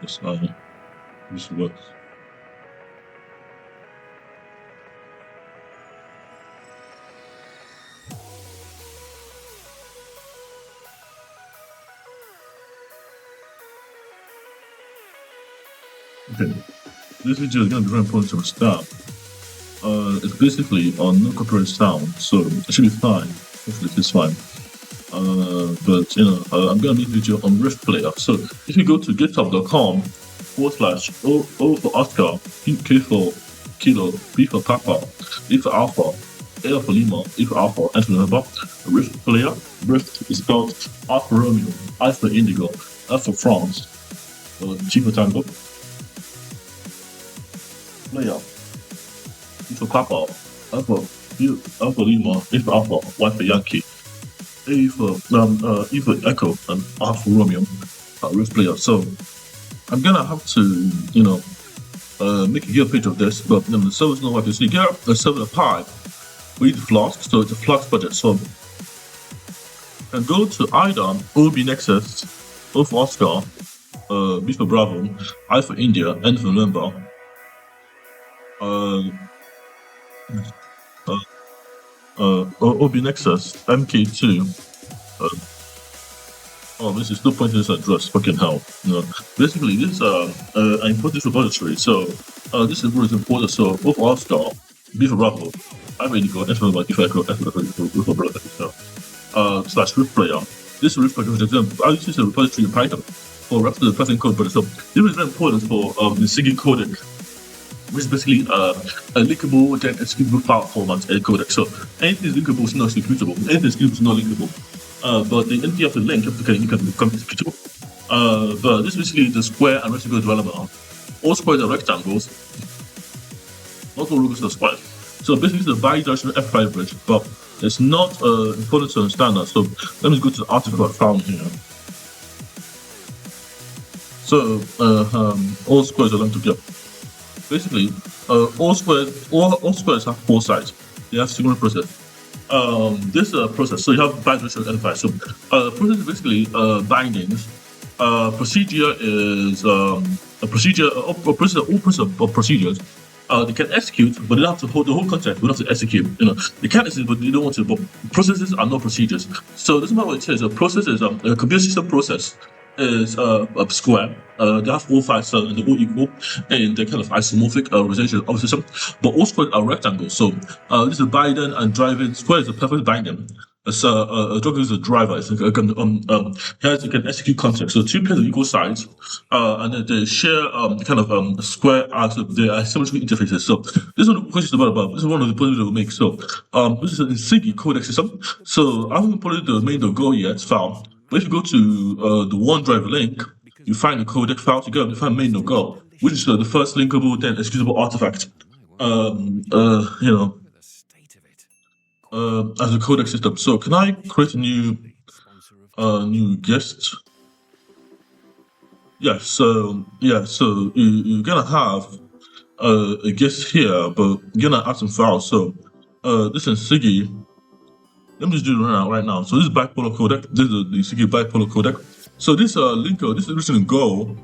this works. Okay, this video is going to be very important to start. It's basically on no copyright sound, so it should be fine. Hopefully it's fine. But I'm gonna make a video on Rift Player. So if you go to github.com/O for Oscar, K for Kilo, B for Papa, E for Alpha, A for Lima, E for Alpha, and remember, Rift Player. Rift is spelled R for Romeo, I for Indigo, F for France, G for Tango, Player, E for Papa, F for Lima, E for Alpha, Y for Yankee, E for Echo, and R for Romeo, Rift Player. So I'm gonna have to, make a gear page of this, but the server's not what you see. Get a server pipe. We need Flask, so it's a Flask budget. So and go to IDOM, OBINexus, O for Oscar, B for Bravo, I for India, N for November. OBInexusMK2. This is no point in this address. Fucking hell. Basically, this I import this repository. So this is important. So O for Oscar, B for Bravo, I for Indigo, N for November, E for Echo, F for Bravo. / Rift Player. This Rift Player this is a repository in Python for reference to the Python code. But so this is very important for the NSIGII codec, which is basically a linkable then executable file format codec. So anything is linkable is not executable. Anything is executable is not linkable. But the entity of the link you can become executable. But this is basically the square and rectangle development. All squares are rectangles. Not all rectangles are squares. So basically it's a bidirectional F5 bridge, but it's not important to understand that. So let me go to the article I found here. So all squares are linked together. Basically, all squares have four sides. They have single process. This process, so you have bidirectional F5. So process is basically bindings. Procedure is a procedure. All procedures. They can execute, but they don't have to hold the whole concept. We don't have to execute. They can execute, but they don't want to. But processes are not procedures. So this is what it says. A process is a computer system process is a square. They have all five sides and they're all equal, and they're kind of isomorphic representation of the system. But all squares are rectangles. So this is binding and driving. Square is a perfect binding. So a drug is a driver. It's here you can execute context. So two pairs of equal sides, and then they share square arcs. They are symmetrical interfaces. So this is what the question is about. This is one of the points we'll make. So this is an NSIGII codec system. So I haven't put the main.go yet file. But if you go to the OneDrive link, you find the codec file together. You find main.go, which is the first linkable then executable artifact. As a codec system. So can I create a new GIST? Yeah. So you're gonna have a GIST here, but you're gonna add some files. So this is NSIGII. Let me just do it right now. So this is bipolar codec. This is the NSIGII bipolar codec. So this linker, this is written in Go,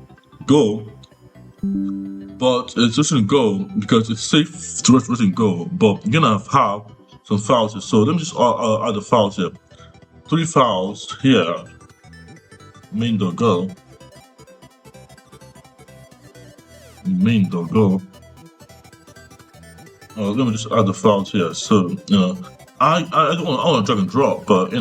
but it's written in Go because it's safe to write in Go. But you're gonna have some files here. So let me just add the files here. 3 files here. Main.go. Let me just add the files here. So I don't want to drag and drop, but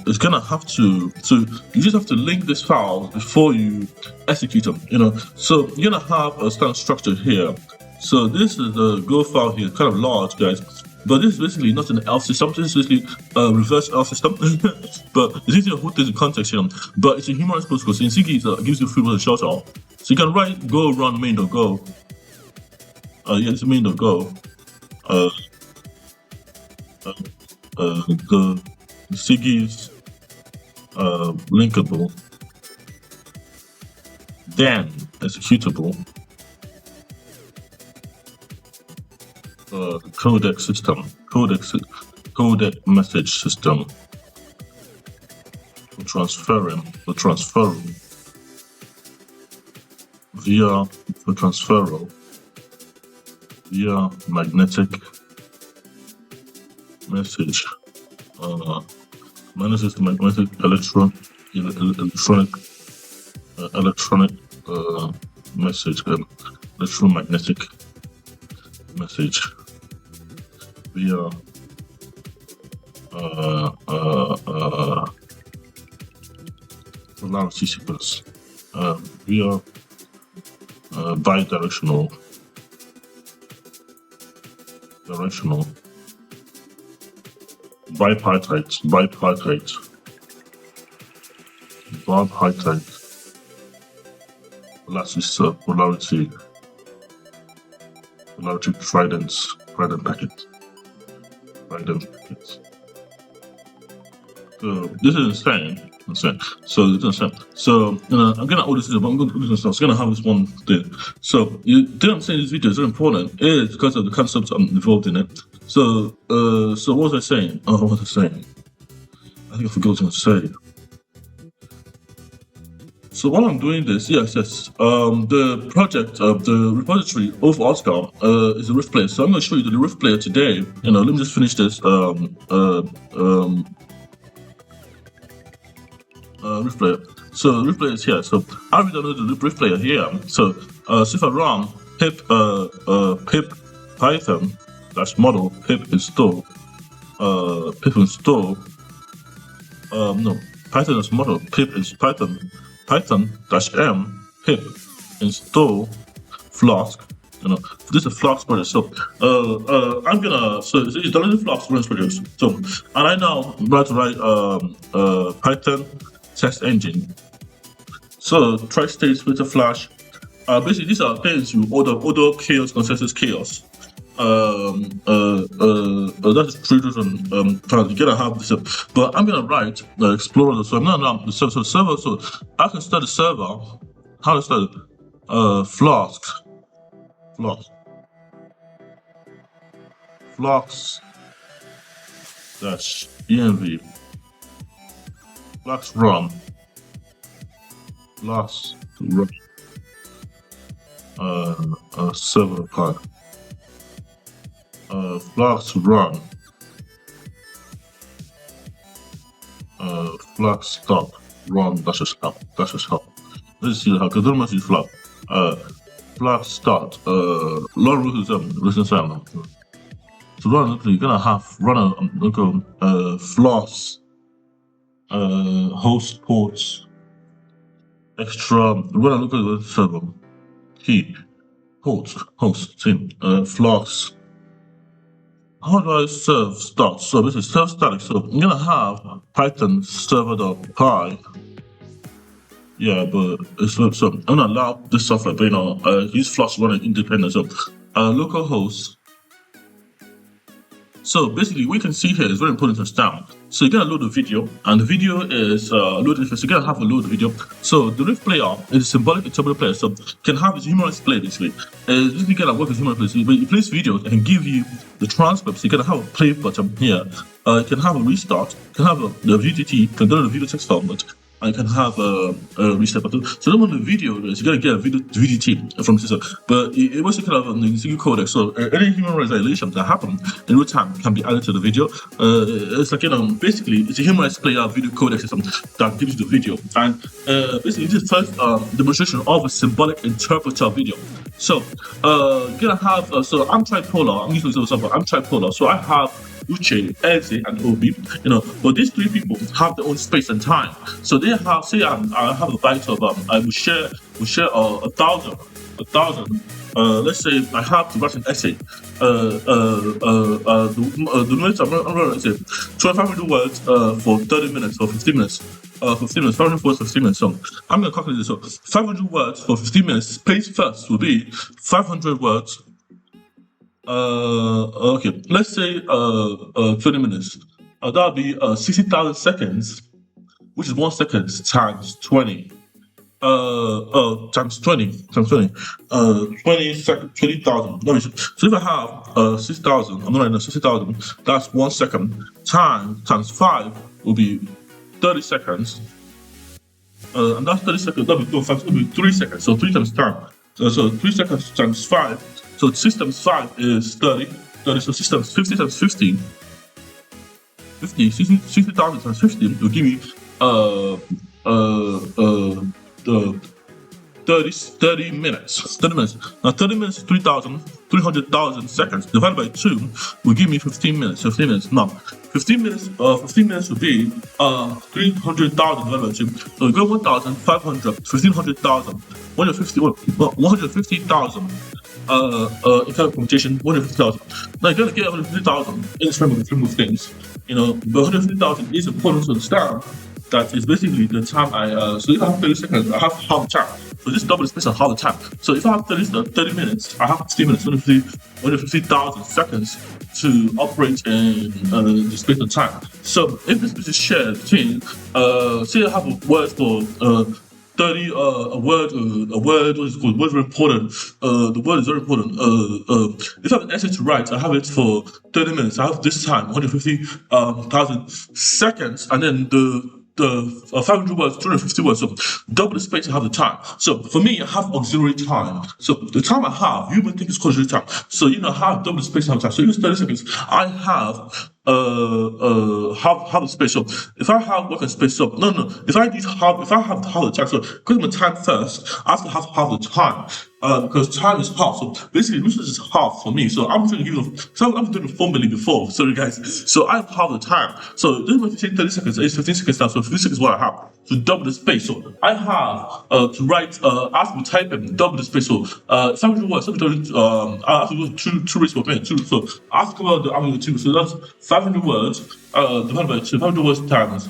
it's gonna have to. So you just have to link this file before you execute them. So you're gonna have a standard structure here. So this is the Go file here, kind of large, guys. But this is basically not an ELF system. This is basically a reverse ELF system. But it's easy to put this in context here. But it's a human protocol. So NSIGII gives you free will and shelter. So you can write go run main.go. Yeah, this is main.go. The NSIGII's linkable, then executable, codec system, codec message system, transferring, via the transferal via magnetic message. Minus is the magnetic electronic message, electromagnetic message via polarity sequence via bidirectional bipartite polarity trident packet. So this is insane. So it's insane. So I'm gonna all this, but I'm gonna do this stuff. So I'm gonna have this one thing. So the thing I'm saying in this video is very important is because of the concepts I'm involved in it. So what was I saying? Oh, what was I saying? I think I forgot what I was gonna say. So while I'm doing this, yes, the project, the repository of Oscar is a Rift player. So I'm going to show you the Rift player today. Let me just finish this Rift player. So Rift player is here. So I already downloaded the Rift player here. So if I run pip python -model pip install python is model pip is python -m pip install flask. This is a Flask project. So I'm gonna it's downloading Flask project. So and I now about to write Python test engine. So tri-state splitter flash. Basically these are things you order chaos consensus chaos. That is triggers and you gotta have this up. But I'm gonna write the explorer. So I'm gonna the server. So I can start the server. How to start Flask -env Flask run server part. Flask run Flask stop run that's just help. Let's see how because don't mess with Flask. Flask start long listen sound. So run you're gonna have run a Flask host ports extra run a local server key host team Flask. How do I serve start? So this is serve static. So I'm gonna have Python server.py. Yeah, but it's so I'm gonna allow this software, but use Flask running independent. So localhost. So basically, what you can see here is very important to understand. So you're gonna load the video, and the video is loaded first. You're gonna have to load the video. So the Rift player is a symbolic interpreter player. So you can have this humorous play basically. This is gonna work with humorous play. When you play videos, it can give you the transcript. So you're gonna have a play button here. You can have a restart. You can have the VTT. You can download the video text format. I can have a reset button. So then when the video is, you're gonna get a VDT from the system. But it was kind of a NSIGII codec. So any human rights violation that happen in real time can be added to the video. It's like basically it's a human rights player video codec system that gives you the video. And basically this is the first demonstration of a symbolic interpreter video. So you're gonna have so I'm tripolar. I'm using example. I'm tripolar. So I have Uche, Eze, and Obi, but these three people have their own space and time. So they have, say, I have a byte of, I will share 1,000. Let's say I have to write an essay. The minutes I'm writing an essay, 2,500 words for 30 minutes or 15 minutes. 500 words for 15 minutes. So I'm going to calculate this. So 500 words for 15 minutes. Page first will be 500 words. Okay, let's say 20 minutes. That'll be 60,000 seconds, which is 1 second times 20. Times 20. 20,000. So if I have 6,000, I'm not writing 60,000. That's 1 second. Times 5 will be 30 seconds. And that's 30 seconds. That'll be 3 seconds. So 3 times time. So 3 seconds times 5. So 6 times 5 is 30. 30. So 6 times 50 times 50. 60,000 times 50 will give me the 30 minutes. 30 minutes. Now 30 minutes is 300,000 seconds. Divided by 2 will give me 15 minutes. 15 minutes. Now 15 minutes will be 300,000 divided by 2. So we go 1,500, 1,500,000, 150,000. In kind of computation, 150,000. Now you're gonna get 150,000 in this frame of things. But 150,000 is important to understand. That is basically the time so if I have 30 seconds, I have half the time. So this double the space of half the time. So if I have 30 minutes, I have 60 minutes, 150,000 seconds to operate in the space of time. So if this space is shared between, say I have a word for 30, a word, what is it called? Word very important. The word is very important. If I have an essay to write, I have it for 30 minutes. I have this time, 150,000 seconds, and then the 500 words, 250 words, so double the space I have the time. So for me, I have auxiliary time. So the time I have, you would think it's auxiliary time. So I have double the space I have time. So use 30 seconds. I have half the space. So if I have working space, so if I have half the time, so because I'm time first, I have to have half the time. Because time is half. So basically, this is half for me. So I'm going to give you. So I'm doing the formula before. Sorry, guys. So I have half the time. So this is what you say 30 seconds. It's 15 seconds now. So 15 seconds is what I have to double the space. So I have to write. I have to type in double the space. So 500 words. I have to do two rates per minute. So I have to come out the average of 2. So that's 500 words divided by 2. 500 words times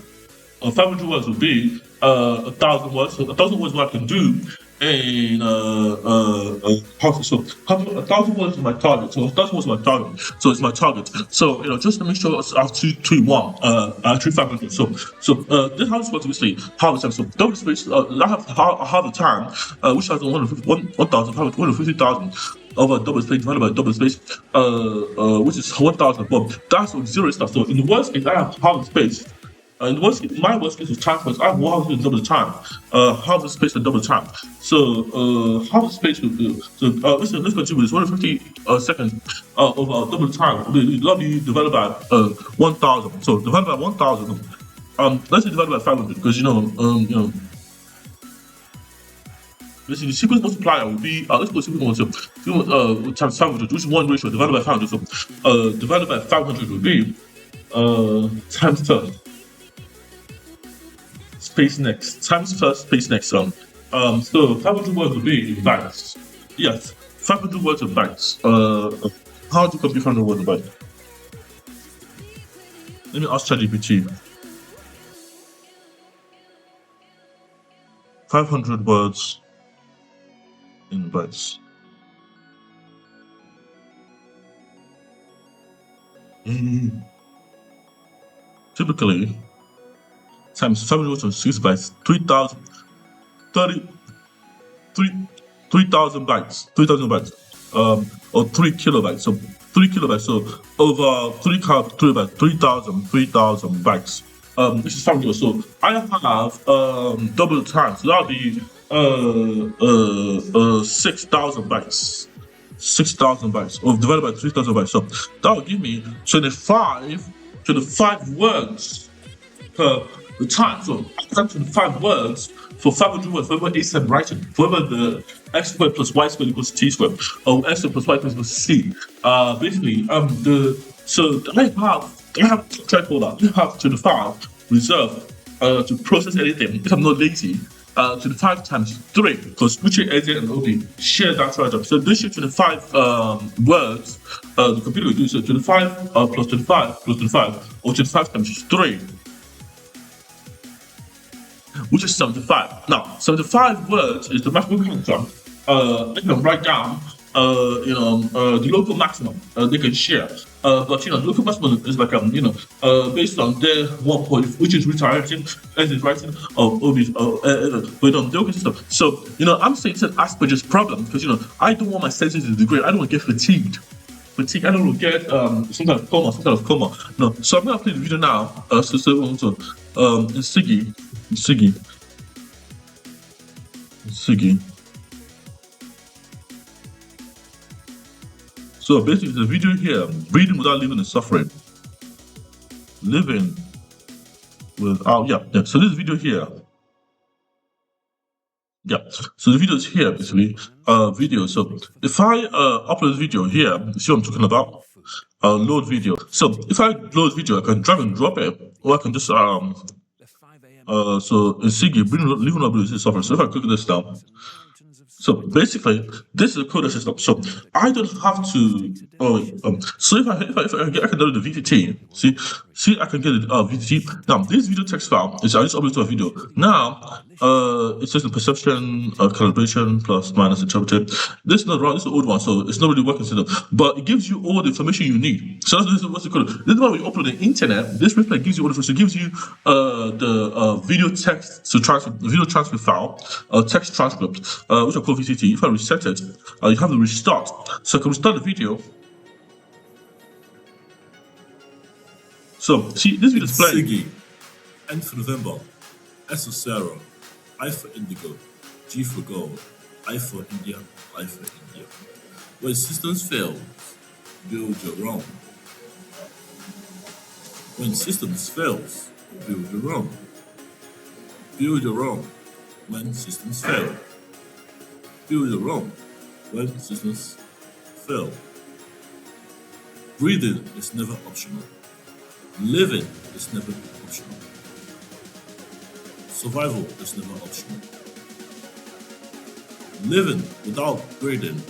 500 words would be 1,000 words. So 1,000 words is what I can do. And so 1,000 words is my target. So 1,000 words is my target. So it's my target. So just to make sure I have 2 in 1. 500. So this is how it's supposed to be. Half the time. So double space. I have half the time, which has 1,550,000 over double space divided by double space, which is 1,000. But that's auxiliary stuff. So in the worst case, I have half the space. And my worst case is time first. I have half the double the time. Half the space and double the time. So half the space will do. So let's continue with this. 150 seconds over double the time. That'll be divided by 1,000. So divided by 1,000. Let's say divided by 500 because basically, sequence multiplier will be, let's go sequence multiplier times 500, which is 1 ratio divided by 500. So divided by 500 will be times first. Space next. Times first, space next. So 500 words will be in bytes. Yes, 500 words in bytes. How do you compute 500 words in bytes? Let me ask ChatGPT. 500 words in bytes. Typically, times 500 words on 6 bytes, 3,000 bytes, 3,000 bytes, or 3 kilobytes. So 3 kilobytes. So over 3 kilobytes, 3,000 bytes. This is 500. So I have double the time. So that'll be 6,000 bytes. 6,000 bytes, or divided by 3,000 bytes. So that will give me 25 words per the time. So that's 25 words for 500 words, whatever A said writing, whatever the x squared plus y squared equals t squared, or x squared plus y squared equals c. Basically, I have trifolder. I have 25 reserved to process anything if I'm not lazy. 25 times 3, because which AJ and OB share that trajectory. So this is 25 words the computer will do. So 25 plus 25 plus 25, or 25 times 3, which is 75. Now, 75 words is the maximum character they can write down. The local maximum they can share. But the local maximum is like based on their 1 point, which is rewriting, as is writing of OBs, but the local system. So I'm saying it's an Asperger's problem because I don't want my senses to degrade. I don't want to get fatigued. I don't want to get some kind of coma. No. So I'm gonna play the video now. NSIGII. So basically, the video here, breathing without living and suffering. Living without, yeah. So this video here. Yeah, so the video is here basically. Video. So if I upload this video here, see what I'm talking about? Load video. So if I load video, I can drag and drop it, or I can just so in NSIGII, living without software. So if I click this down. So basically, this is a code system. So I don't have to. So if I can download the VTT. See, I can get the VTT. Now this video text file is I just upload to a video. Now it says the perception, calibration, plus minus interpreted. This is not wrong. This is the old one, so it's not really working system. But it gives you all the information you need. So this is what's it called. This is why we upload the internet. This replay gives you all the information. It gives you the video text to transfer, video transfer file, text transcript, which are called VTT. If I reset it, you have to restart. So I can restart the video. So see, this video is playing. NSIGII, N for November, S for Sarah, I for Indigo, G for Gold, I for India, I for India. When systems fail, build your own. When systems fails, build your own. Build your own. When systems fail, build your own. When systems fail. Breathing is never optional. Living is never optional. Survival is never optional. Living without breathing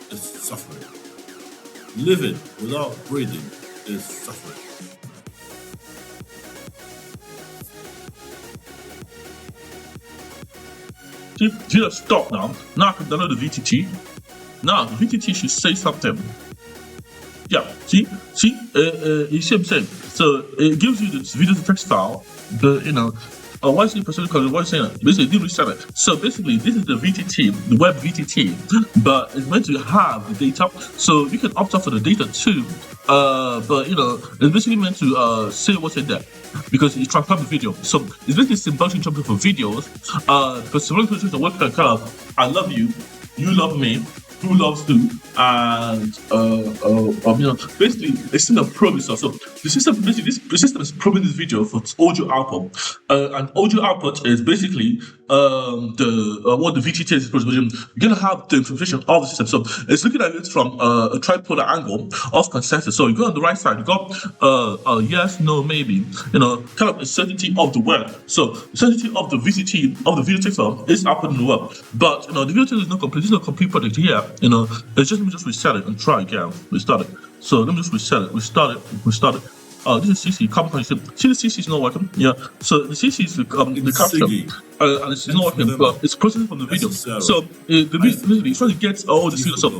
is suffering. Living without breathing is suffering. See, just stop now. Now I can download the VTT. Now the VTT should say something. Yeah, see, you see what I'm saying? So it gives you this video to text file, why is it percent code? Why is it saying that? Basically, it didn't reset it. So basically, this is the VTT, the web VTT, but it's meant to have the data. So you can opt out for the data too. But it's basically meant to say what's in there because it transcribes the video. So it's basically symbolic interpreter for videos. Because symbolic interpreter work kind of, I love you, you love me, who loves who, and basically a system probing stuff. So the system the system is probing this video for its audio output, and audio output is basically what the VTT is. You're gonna have the information of the system. So it's looking at it from a tripolar angle of consensus. So you go on the right side, you got yes, no, maybe, kind of a certainty of the word. So certainty of the VTT of the video text file is output in the web, but the video text is not complete. This is not a complete project here. It's just, let me just reset it and try again. Restart it. So let me just reset it. Restart it. This is CC. See, the CC is not working. Yeah. So the CC is the capture, and it's not working. But it's processing from the video. So the video is trying to get all the signals up.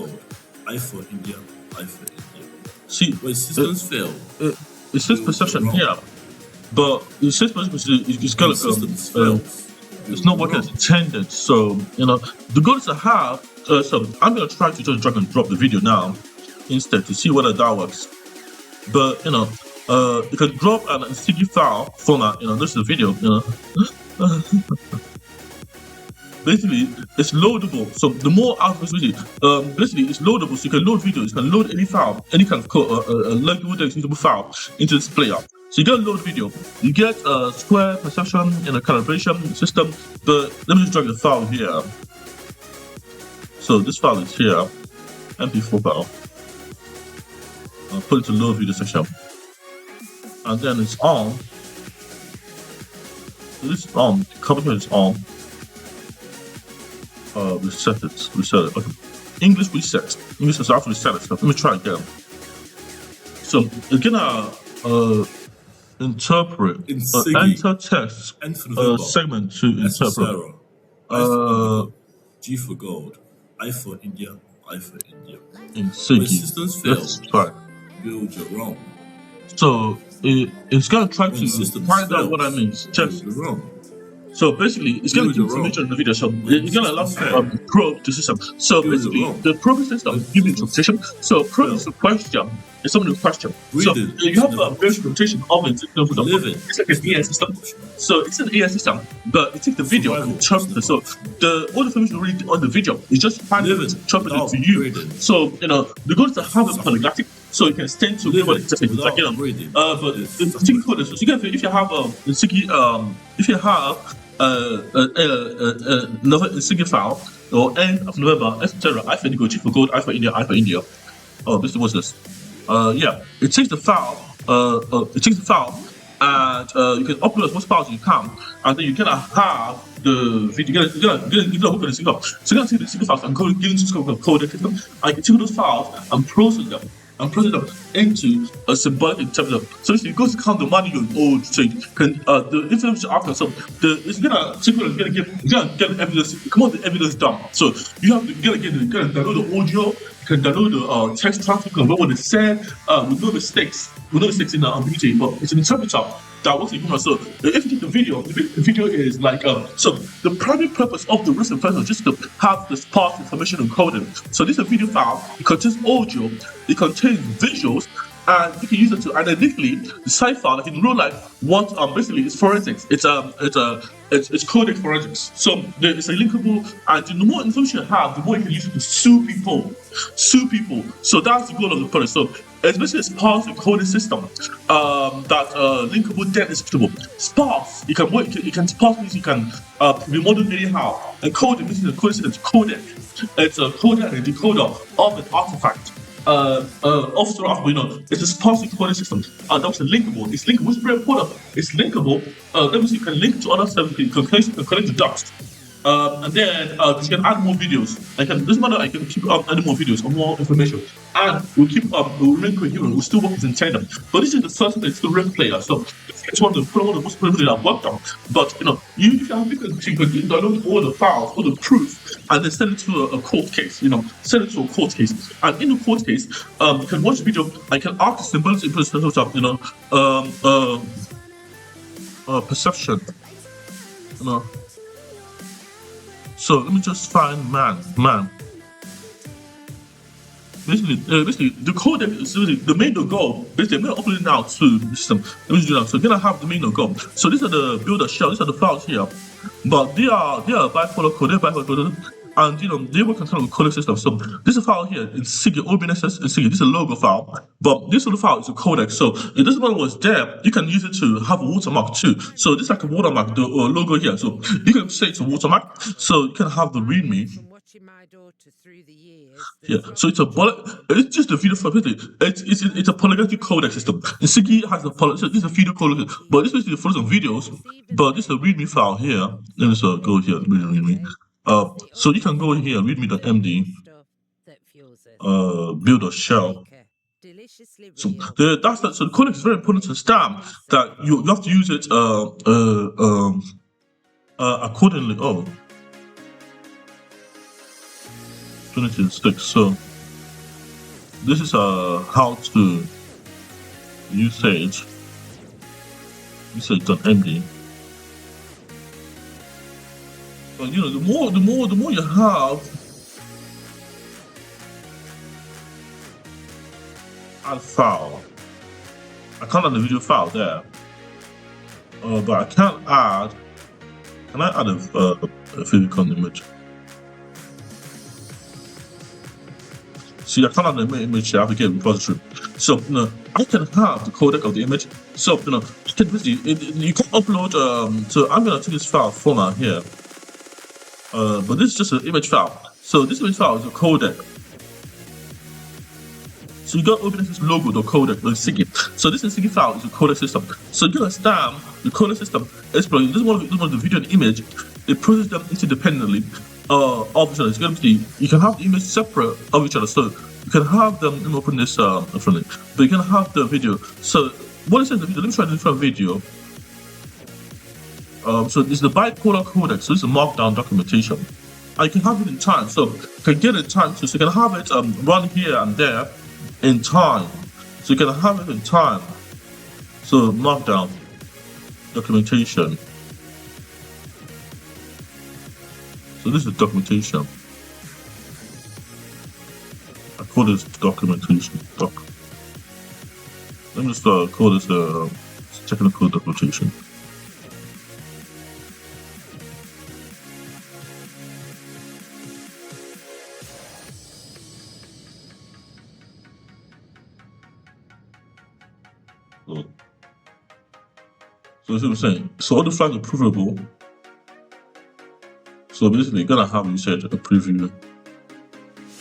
I for India. I for India. See, when systems fail, it says perception here, but it says perception is kind of it's not working as intended. So the goal is to have. So I'm gonna try to just drag and drop the video now instead to see whether that works. But you can drop an NSIGII file format. This is the video. Basically, it's loadable. So the more output, basically it's loadable. So you can load videos. You can load any file, any kind of code, a Linkable executable file into this player. So you get a load video, you get a square perception in a calibration system. But let me just drag the file here. So this file is here, MP4 file. I'll put it to load video section, and then it's on. So this is on. Computer is on. Reset it. Okay. English reset. English is after reset it. So let me try again. So it's gonna interpret enter text segment to interpret. G for Gold. I for India, I for India. NSIGII. Systems fail. Yes, right. Build your own. So it's gonna try to find out what I mean. Check. So basically, it's going to give information in the video. So it's going to allow you to probe the system. So basically, the probing system gives you interpretation. So probe is a question. It's something to question. So you have a various interpretation of it. It's like an AI system. So it's an AI system, but it takes the video and interprets it. So all the information you read on the video is just finally interpreted to you. So the goal is to have it polyglottic, so you can stand to what it's just like but the thing for this, if you have if you have another NSIGII file or end of November, etc. I for Indigo, G for Gold, I for India, I for India. Oh, this was this. It takes the file. And you can upload as much files as you can, and then you're gonna have the video. You're gonna work on the single. So you're gonna take the single files and get into scope of code. And you can take those files and process them. Into a symbolic interpreter. So if you go to count the money you owe, so you can the information after. So it's gonna get evidence. Come on, the evidence down. So you have to download the audio. You can download the text transfer. You can read what it said with no mistakes. In the beauty, but it's an interpreter that works in human. So if you take the video is like so the primary purpose of the recent version is just to have the sparse information encoded. So this is a video file. It contains audio, it contains visuals, and you can use it to analytically decipher, like in real life, what basically is forensics. It's codec forensics. So it's a linkable, and the more information you have, the more you can use it to sue people. So that's the goal of the product. So it's basically a sparse encoding system that linkable then executable. Sparse, you can sparse means you can remodel anyhow. Encoding means the coding system is codec. It's a coder and a decoder of an artifact. It's a sparse encoding system. That was a linkable. It's linkable. It's very important. It's linkable. That means you can link to other stuff. You can collect the docs. And then you can add more videos. Doesn't matter. I can keep adding more videos or more information, and we'll keep we'll remain coherent. We'll still work in tandem. But this is the first thing. It's the RIM player. So it's one of the most important things I've worked on. But you can download all the files, all the proof, and then send it to a court case. Send it to a court case, and in the court case, you can watch the video. I can ask the symbolic perception. So let me just find man. Basically, the codec is really the main goal. Basically, I'm gonna upload it now to the system. Let me do that. So we're gonna have the main goal. So these are the builder shell. These are the files here, but they are bipolar code. They're bipolar code, and they work on kind of a codec system. So this is a file here. It's NSIGII, OBINexusMK2. This is a logo file, but this little file is a codec. So it doesn't matter what's there. You can use it to have a watermark too. So this is like a watermark, the logo here. So you can say it's a watermark. So you can have the README. Yeah, so it's just a video file. It's a polyglottic codec system. NSIGII has this is a video codec, but this is the photos and videos. But this is a README file here. Let me go here. README. So you can go here, readme.md, build a shell. So the codec is very important to understand that you have to use it accordingly. Oh, 26. So this is how to usage.md. But the more you have, add file. I can't add the video file there, but I can add. Can I add a physical image? See, I can't add the image. I have to get a repository. So I can have the codec of the image. So you can upload. So I'm gonna take this file format here. But this is just an image file. So this image file is a codec. So you got OBINexus logo, the codec, the NSIGII. So this NSIGII file is a codec system. So you understand the codec system is this is one of the video and image. It processes them independently of each other. It's going to be you can have the image separate of each other. So you can have them. Let me open this friendly. But you can have the video. So what is in the video? Let me try a different video. So this is the bipolar codec. So this is a markdown documentation. And you can have it in time. So you can get it in time too. So you can have it run here and there in time. So you can have it in time. So markdown documentation. So this is documentation. I call this documentation. Let me just call this technical documentation. So that's what I'm saying. So all the flags are provable. So basically, you're gonna have, you said, a preview.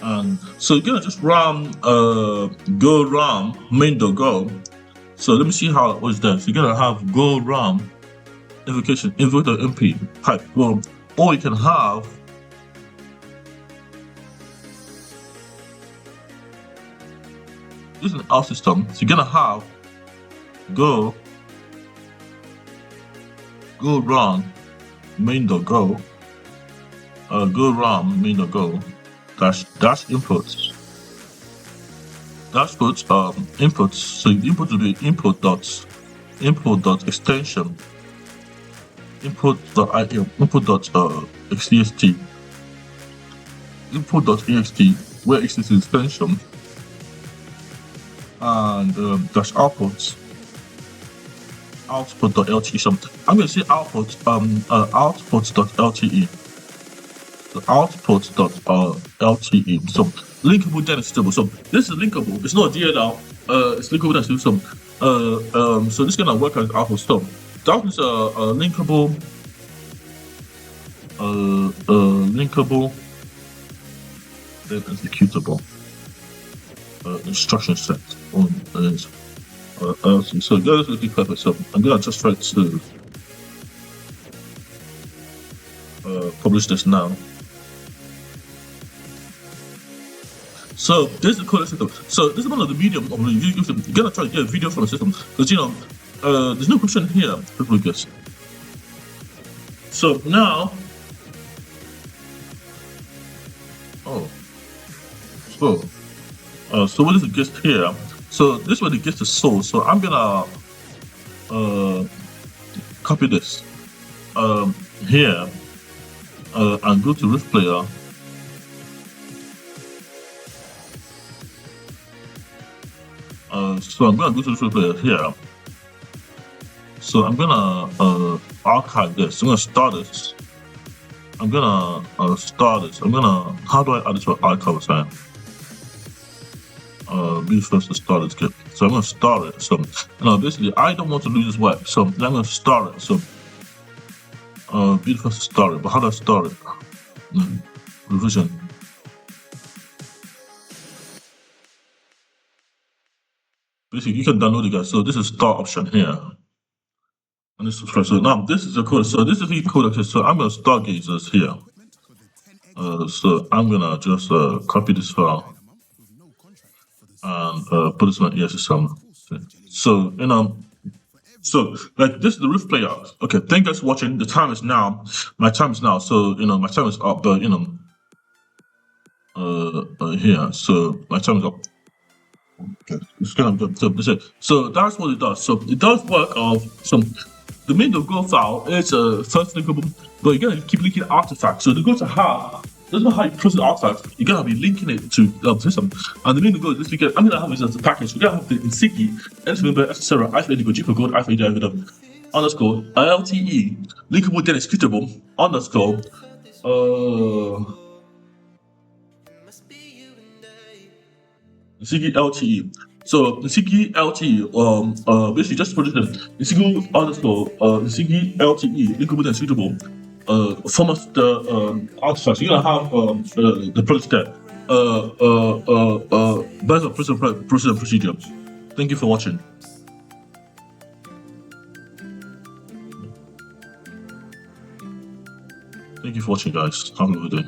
And so you're gonna just ram go ram main.go. So let me see how it was done. So you're gonna have go ram invocation invoke.mp pipe go, or you can have this is an out system. So you're gonna have go run main.go go run main.go dash inputs inputs. So input will be input dot extension xext input.ext where x is the extension, and dash outputs output.lte. So I'm going to say output.lte. The output.lte. So linkable then is stable. So this is linkable. It's not a DLL. It's linkable then stable. So this is gonna work as output stop. That is a linkable. Linkable. Then executable. Instruction set on. So that's looking perfect. So I'm gonna just try to publish this now. So this is the code system. So this is one of the medium of the YouTube. You gotta try to get a video from the system because there's no question here. People guess. So now, so what is the GIST here? So this is where the GIST is sold. So I'm gonna copy this here and go to Rift Player. So I'm gonna go to the Rift Player here. So I'm gonna archive this. I'm gonna start this. I'm gonna start this. How do I add it to an archive file? Be first to start it. So I'm gonna start it. So basically I don't want to lose this work. So I'm gonna start it. So be the first to start it. But how do I start it? Revision. Basically you can download it, guys. So this is start option here. And this is first. So now this is the code. So this is the code. So I'm gonna start gazers here. So I'm gonna just copy this file and put this on ESSM. So so like this is the Rift Player. Okay, thank you guys for watching. The time is now. My time is now. So my time is up. But here. So my time is up. Okay, it's kind of so that's what it does. So it does work of some. The main.go file is first linkable, but you're gonna keep linking artifacts. So they're going to have. That's not how you process artifacts. You're gonna be linking it to the system. And the main.go is this weekend. I'm gonna have this as a package. We're gonna have the NSIGII, NSIGII, IFA G for gold, IFA underscore LTE, linkable then executable underscore NSIGII LTE. So NSIGII LTE, basically just produce the NSIGII underscore NSIGII LTE, linkable then executable. Format the artifacts. You're gonna have the project there. Based on process and procedure. Thank you for watching. Thank you for watching, guys. Have a good day.